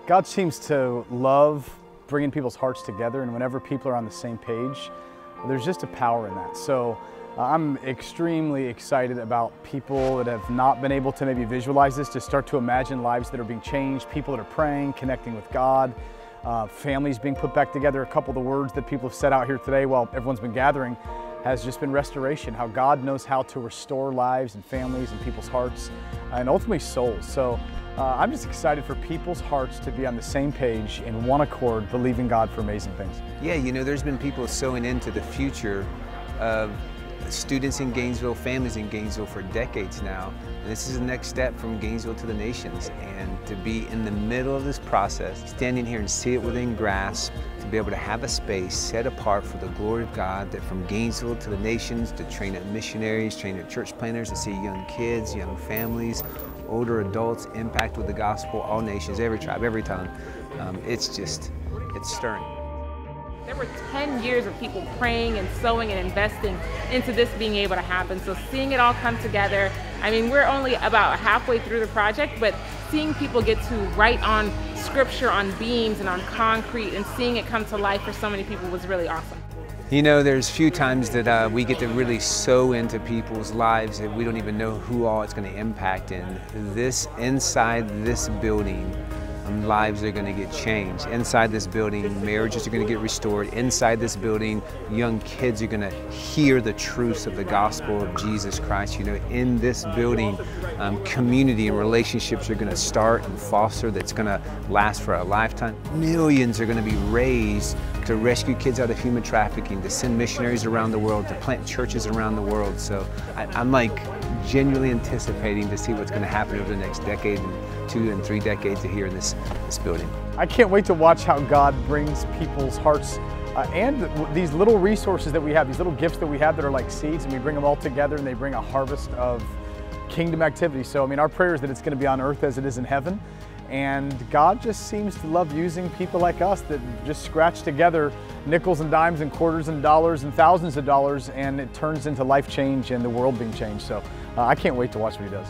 God seems to love bringing people's hearts together, and whenever people are on the same page, there's just a power in that. So I'm extremely excited about people that have not been able to maybe visualize this, to start to imagine lives that are being changed, people that are praying, connecting with God, families being put back together. A couple of the words that people have said out here today while everyone's been gathering has just been restoration, how God knows how to restore lives and families and people's hearts and ultimately souls. So I'm just excited for people's hearts to be on the same page in one accord, believing God for amazing things. Yeah, you know, there's been people sowing into the future of students in Gainesville, families in Gainesville for decades now. And this is the next step from Gainesville to the nations. And to be in the middle of this process, standing here and see it within grasp, to be able to have a space set apart for the glory of God, that from Gainesville to the nations, to train up missionaries, train up church planners, to see young kids, young families, older adults impact with the gospel, all nations, every tribe, every tongue. It's stirring. There were 10 years of people praying and sowing and investing into this being able to happen. So seeing it all come together, I mean, we're only about halfway through the project, but seeing people get to write on scripture, on beams and on concrete, and seeing it come to life for so many people was really awesome. You know, there's few times that we get to really sow into people's lives that we don't even know who all it's going to impact. And inside this building, lives are going to get changed. Inside this building, marriages are going to get restored. Inside this building, young kids are going to hear the truths of the gospel of Jesus Christ. You know, in this building, community and relationships are going to start and foster that's going to last for a lifetime. Millions are going to be raised to rescue kids out of human trafficking, to send missionaries around the world, to plant churches around the world. So I'm like genuinely anticipating to see what's going to happen over the next decade and 2 and 3 decades here in this building. I can't wait to watch how God brings people's hearts and these little resources that we have, these little gifts that we have that are like seeds, and we bring them all together and they bring a harvest of kingdom activity. So I mean, our prayer is that it's going to be on earth as it is in heaven. And God just seems to love using people like us that just scratch together nickels and dimes and quarters and dollars and thousands of dollars, and it turns into life change and the world being changed. So I can't wait to watch what He does.